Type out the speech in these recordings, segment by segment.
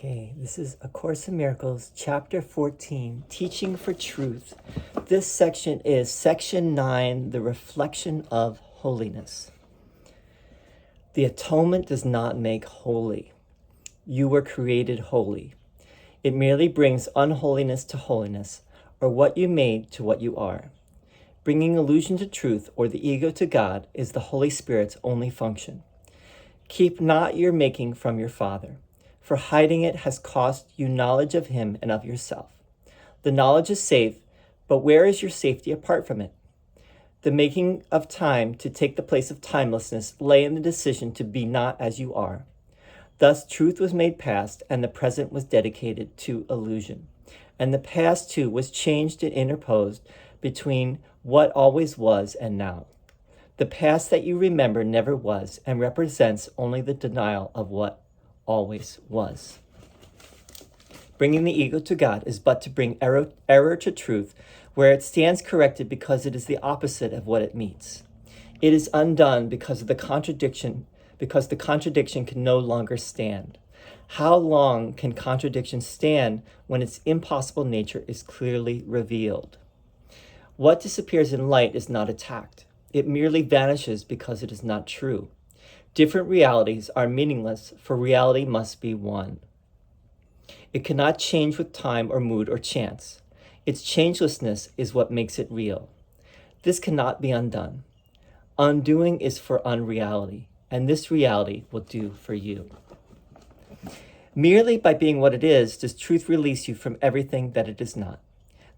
Okay, this is A Course in Miracles, Chapter 14, Teaching for Truth. This section is Section 9, The Reflection of Holiness. The atonement does not make holy. You were created holy. It merely brings unholiness to holiness, or what you made to what you are. Bringing illusion to truth, or the ego to God, is the Holy Spirit's only function. Keep not your making from your Father, for hiding it has cost you knowledge of him and of yourself. The knowledge is safe, but where is your safety apart from it? The making of time to take the place of timelessness lay in the decision to be not as you are. Thus truth was made past, and the present was dedicated to illusion. And the past too was changed and interposed between what always was and now. The past that you remember never was, and represents only the denial of what always was. Bringing the ego to God is but to bring error to truth, where it stands corrected because it is the opposite of what it meets. It is undone because the contradiction can no longer stand. How long can contradiction stand when its impossible nature is clearly revealed? What disappears in light is not attacked. It merely vanishes because it is not true. Different realities are meaningless, for reality must be one. It cannot change with time or mood or chance. Its changelessness is what makes it real. This cannot be undone. Undoing is for unreality, and this reality will do for you. Merely by being what it is does truth release you from everything that it is not.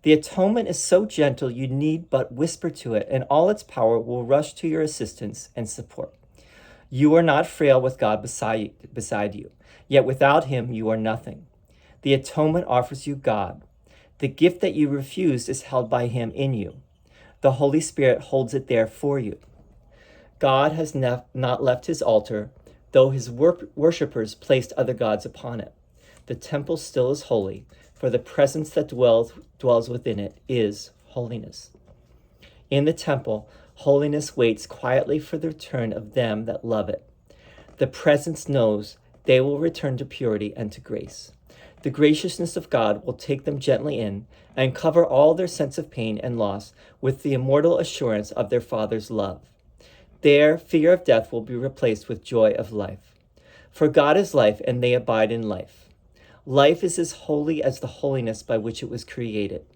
The atonement is so gentle you need but whisper to it, and all its power will rush to your assistance and support. You are not frail with God beside you, yet without him you are nothing. The atonement offers you God. The gift that you refused is held by him in you. The Holy Spirit holds it there for you. God has not left his altar, though his worshippers placed other gods upon it. The temple still is holy, for the presence that dwells within it is holiness. In the temple, holiness waits quietly for the return of them that love it. The presence knows they will return to purity and to grace. The graciousness of God will take them gently in and cover all their sense of pain and loss with the immortal assurance of their Father's love. There, fear of death will be replaced with joy of life. For God is life, and they abide in life. Life is as holy as the holiness by which it was created.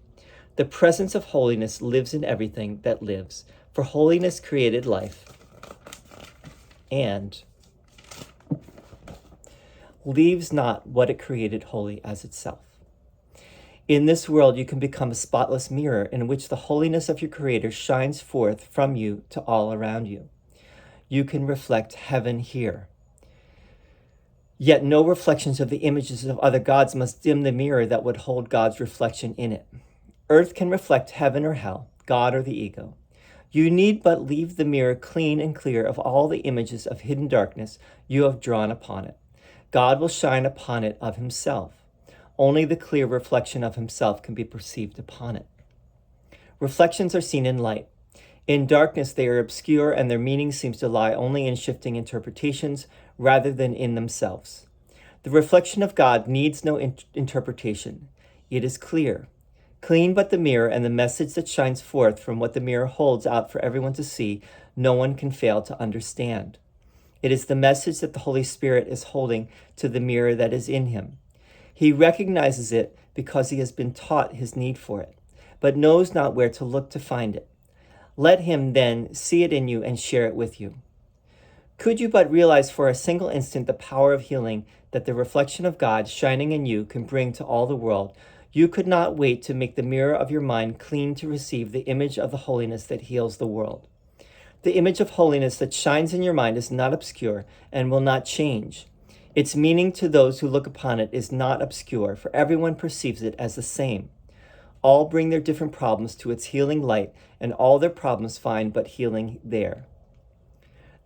The presence of holiness lives in everything that lives, for holiness created life and leaves not what it created holy as itself. In this world, you can become a spotless mirror in which the holiness of your Creator shines forth from you to all around you. You can reflect heaven here. Yet no reflections of the images of other gods must dim the mirror that would hold God's reflection in it. Earth can reflect heaven or hell, God or the ego. You need but leave the mirror clean and clear of all the images of hidden darkness you have drawn upon it. God will shine upon it of himself. Only the clear reflection of himself can be perceived upon it. Reflections are seen in light. In darkness, they are obscure, and their meaning seems to lie only in shifting interpretations rather than in themselves. The reflection of God needs no interpretation. It is clear. Clean but the mirror and the message that shines forth from what the mirror holds out for everyone to see, no one can fail to understand. It is the message that the Holy Spirit is holding to the mirror that is in him. He recognizes it because he has been taught his need for it, but knows not where to look to find it. Let him then see it in you and share it with you. Could you but realize for a single instant the power of healing that the reflection of God shining in you can bring to all the world, you could not wait to make the mirror of your mind clean to receive the image of the holiness that heals the world. The image of holiness that shines in your mind is not obscure and will not change. Its meaning to those who look upon it is not obscure, for everyone perceives it as the same. All bring their different problems to its healing light, and all their problems find but healing there.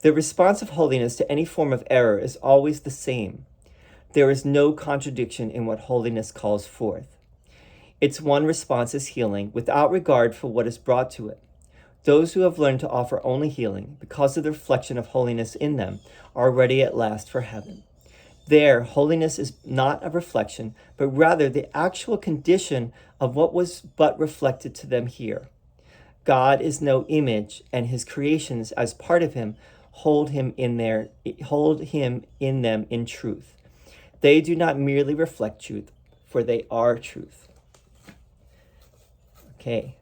The response of holiness to any form of error is always the same. There is no contradiction in what holiness calls forth. Its one response is healing, without regard for what is brought to it. Those who have learned to offer only healing, because of the reflection of holiness in them, are ready at last for heaven. There, holiness is not a reflection, but rather the actual condition of what was but reflected to them here. God is no image, and his creations, as part of him, hold him in them in truth. They do not merely reflect truth, for they are truth. Okay.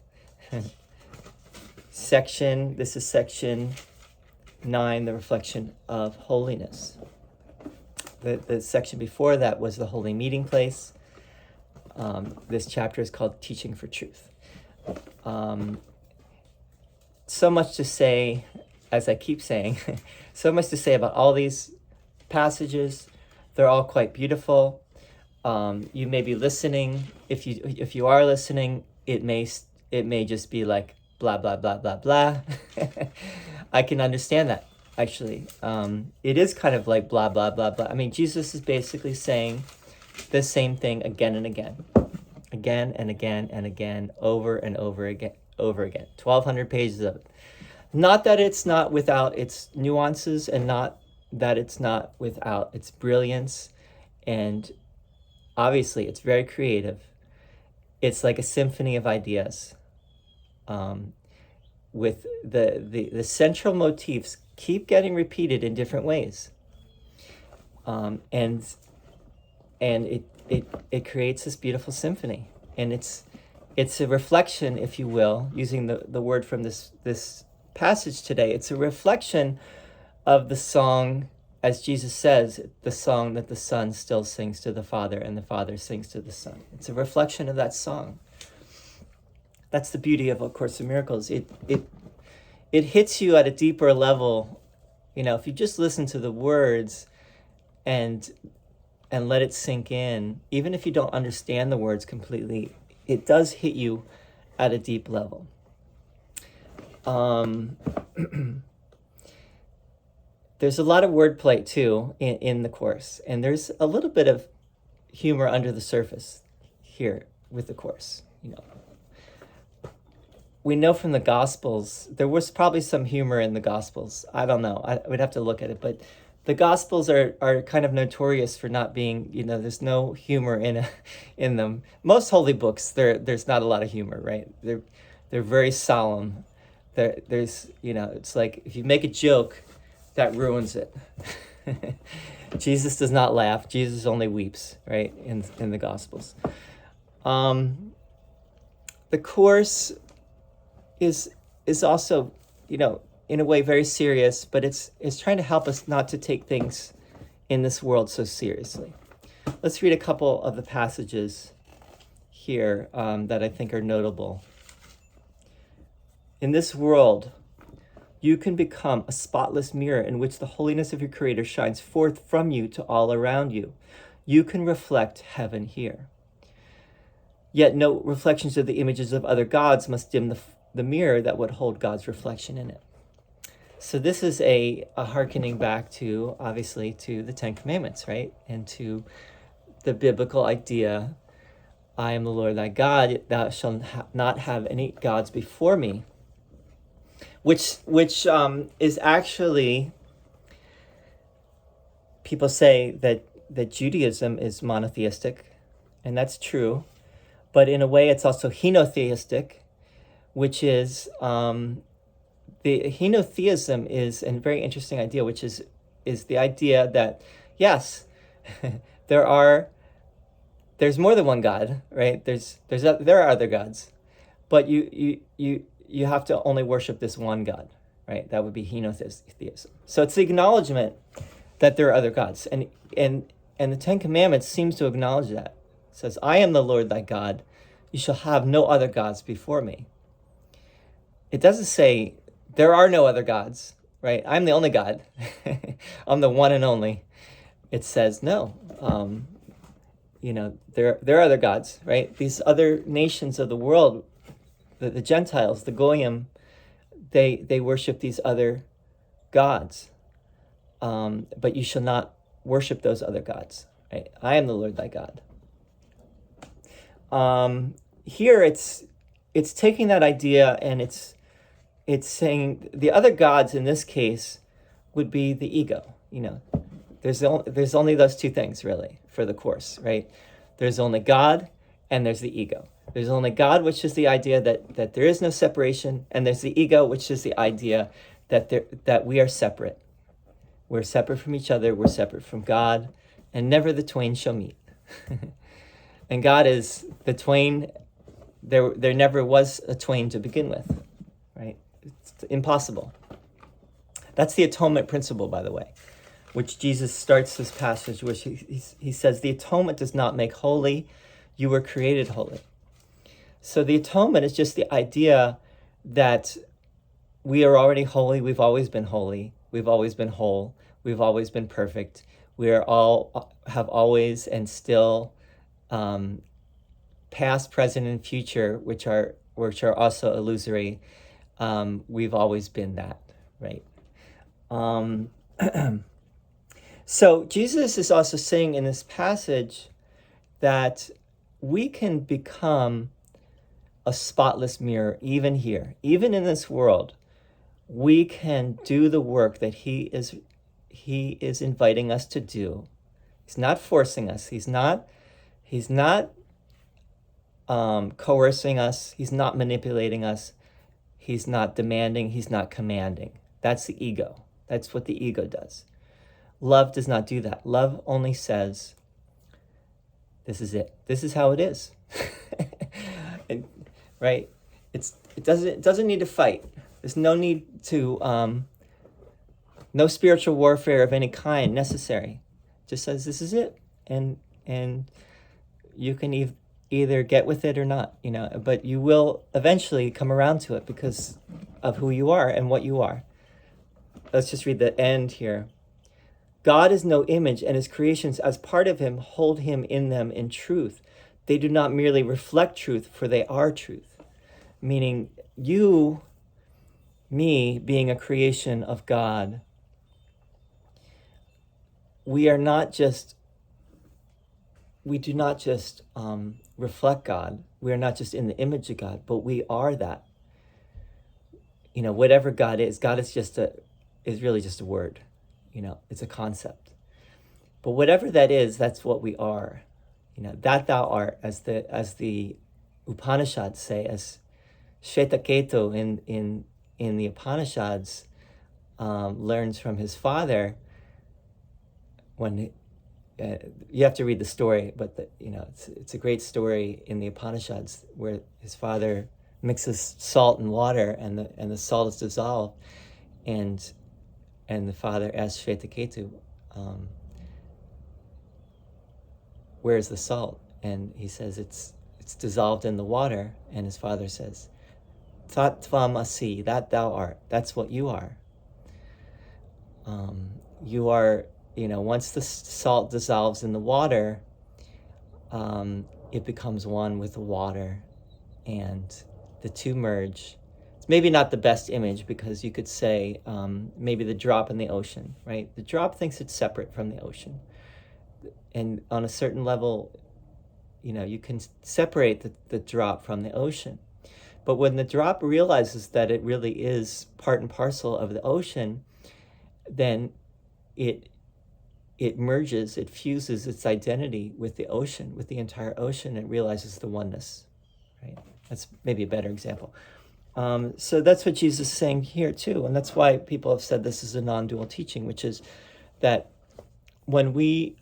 This is section 9, the reflection of holiness. The section before that was the holy meeting place. This chapter is called Teaching for Truth. So much to say, as I keep saying, so much to say about all these passages. They're all quite beautiful. You may be listening. If you are listening, it may just be like blah blah blah blah blah. I can understand that, actually. It is kind of like blah blah blah blah. I mean, Jesus is basically saying the same thing again and again and again and again, over and over again. 1,200 pages of it. Not that it's not without its nuances, and not that it's not without its brilliance, and obviously it's very creative. It's like a symphony of ideas, with the central motifs keep getting repeated in different ways, and it creates this beautiful symphony. And it's a reflection, if you will, using the word from this passage today. It's a reflection of the song, as Jesus says, the song that the Son still sings to the Father and the Father sings to the Son. It's a reflection of that song. That's the beauty of A Course in Miracles. It hits you at a deeper level. You know, if you just listen to the words and let it sink in, even if you don't understand the words completely, it does hit you at a deep level. There's a lot of wordplay too in the Course, and there's a little bit of humor under the surface here with the Course. You know, we know from the Gospels, there was probably some humor in the Gospels. I don't know. I would have to look at it, but the Gospels are kind of notorious for not being, you know, there's no humor in them. Most holy books, there's not a lot of humor, right? They're very solemn. There's, you know, it's like if you make a joke, that ruins it. Jesus does not laugh. Jesus only weeps, right? In the Gospels. The Course is also, you know, in a way very serious, but it's trying to help us not to take things in this world so seriously. Let's read a couple of the passages here that I think are notable. In this world, you can become a spotless mirror in which the holiness of your Creator shines forth from you to all around you. You can reflect heaven here. Yet no reflections of the images of other gods must dim the mirror that would hold God's reflection in it. So this is a hearkening back to, obviously, to the Ten Commandments, right? And to the biblical idea, I am the Lord thy God, thou shalt not have any gods before me. Which is actually, people say that Judaism is monotheistic, and that's true. But in a way, it's also henotheistic, which is... the henotheism is a very interesting idea, which is the idea that, yes, there's more than one God, right? There are other gods, but you have to only worship this one God, right? That would be henotheism. So it's the acknowledgement that there are other gods, and the Ten Commandments seems to acknowledge that. It says, "I am the Lord thy God; you shall have no other gods before me." It doesn't say there are no other gods, right? I'm the only God. I'm the one and only. It says no. You know, there are other gods, right? These other nations of the world, the Gentiles, the Goyim, they worship these other gods. But you shall not worship those other gods, right? I am the Lord thy God. Here it's taking that idea, and it's saying the other gods in this case would be the ego, you know, there's only those two things really for the Course, right? There's only God and there's the ego. There's only God, which is the idea that there is no separation, and there's the ego, which is the idea that we are separate. We're separate from each other, we're separate from God, and never the twain shall meet. And God is the twain. There never was a twain to begin with, right? It's impossible. That's the atonement principle, by the way, which Jesus starts this passage, which he says, the atonement does not make holy, you were created holy. So the atonement is just the idea that we are already holy, we've always been holy, we've always been whole, we've always been perfect, we are all, have always and still, past, present, and future, which are also illusory, we've always been that, right? So Jesus is also saying in this passage that we can become a spotless mirror even here, even in this world. We can do the work that he is inviting us to do. He's not forcing us. He's not coercing us. He's not manipulating us. He's not demanding. He's not commanding. That's the ego. That's what the ego does. Love does not do that. Love only says, this is it. This is how it is. And, right? It doesn't need to fight. There's no need to, no spiritual warfare of any kind necessary. It just says this is it. And you can either get with it or not, but you will eventually come around to it because of who you are and what you are. Let's just read the end here. God is no image, and his creations as part of him hold him in them in truth. They do not merely reflect truth, for they are truth. Meaning you, me, being a creation of God, we do not just reflect God. We are not just in the image of God, but we are that. Whatever God is really just a word. It's a concept. But whatever that is, that's what we are. That thou art, as the Upanishads say, as Shvetaketu in the Upanishads learns from his father. When you have to read the story, but it's a great story in the Upanishads where his father mixes salt and water, and the salt is dissolved, and the father asks Shvetaketu, where's the salt? And he says it's dissolved in the water, and his father says, Tat Twam asi, that thou art. That's what you are. You are, once the salt dissolves in the water, it becomes one with the water, and the two merge. It's maybe not the best image, because you could say maybe the drop in the ocean, right? The drop thinks it's separate from the ocean. And on a certain level, you can separate the drop from the ocean. But when the drop realizes that it really is part and parcel of the ocean, then it merges, it fuses its identity with the ocean, with the entire ocean, and realizes the oneness, right? That's maybe a better example. So that's what Jesus is saying here too, and that's why people have said this is a non-dual teaching, which is that when we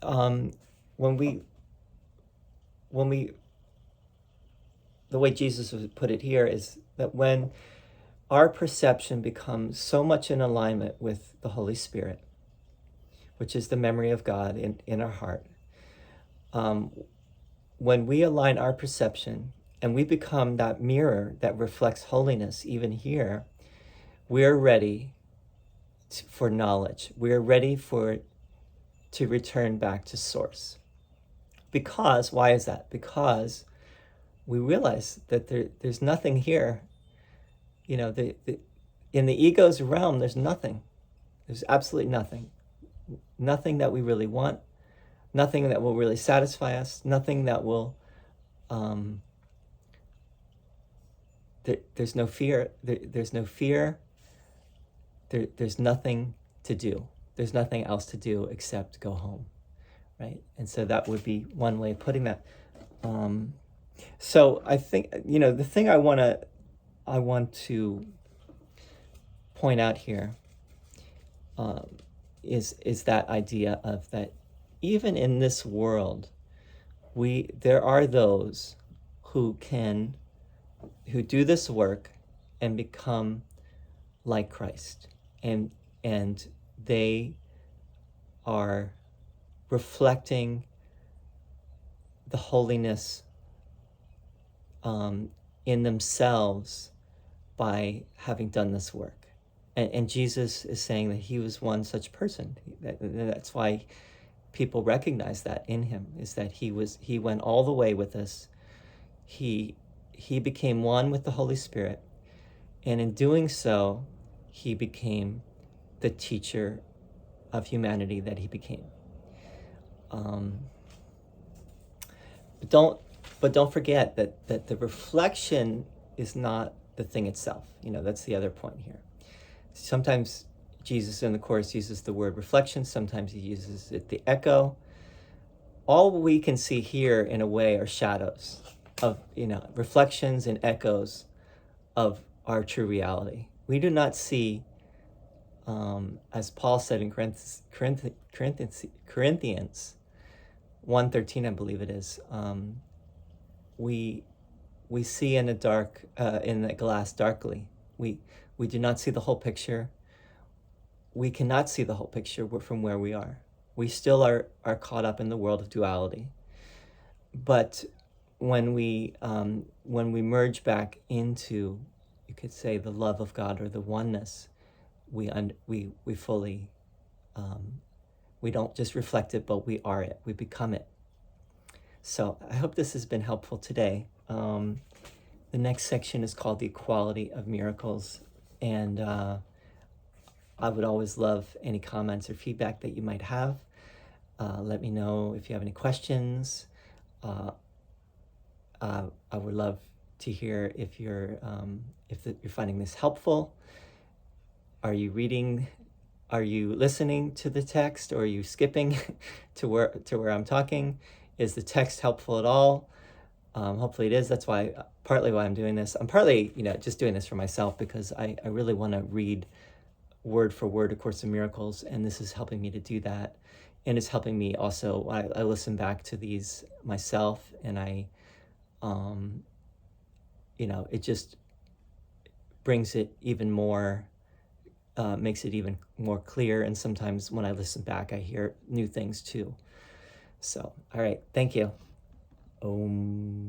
the way Jesus would put it here is that when our perception becomes so much in alignment with the Holy Spirit, which is the memory of God in our heart, when we align our perception and we become that mirror that reflects holiness even here, we're ready for knowledge. We're ready to return back to source. Because, why is that? Because we realize that there's nothing here. In the ego's realm, there's nothing. There's absolutely nothing. Nothing that we really want. Nothing that will really satisfy us. Nothing that will... there's no fear. There's no fear. There's nothing to do. there's nothing else to do except go home, right? And so that would be one way of putting that. So I think, the thing I want to point out here is that idea of that even in this world, there are those who do this work and become like Christ, and they are reflecting the holiness in themselves by having done this work. And Jesus is saying that he was one such person. That's why people recognize that in him, is that he went all the way with us. He became one with the Holy Spirit, and in doing so, he became the teacher of humanity that he became. But don't forget that the reflection is not the thing itself. That's the other point here. Sometimes Jesus in the Course uses the word reflection. Sometimes he uses it the echo. All we can see here, in a way, are shadows of, reflections and echoes of our true reality. We do not see, as Paul said in Corinthians 1:13, I believe it is, we see in the glass darkly. We do not see the whole picture. We cannot see the whole picture from where we are. We still are caught up in the world of duality. But when we merge back into, you could say, the love of God or the oneness, we fully, we don't just reflect it, but we are it. We become it. So I hope this has been helpful today. The next section is called the Equality of Miracles, and I would always love any comments or feedback that you might have. Let me know if you have any questions. I would love to hear if you're finding this helpful. Are you listening to the text, or are you skipping to where I'm talking? Is the text helpful at all? Hopefully it is. That's partly why I'm doing this. I'm partly, just doing this for myself, because I really want to read word for word A Course in Miracles, and this is helping me to do that. And it's helping me also, I listen back to these myself, and it just brings it even more, makes it even more clear. And sometimes when I listen back, I hear new things too. So, all right, thank you. Om.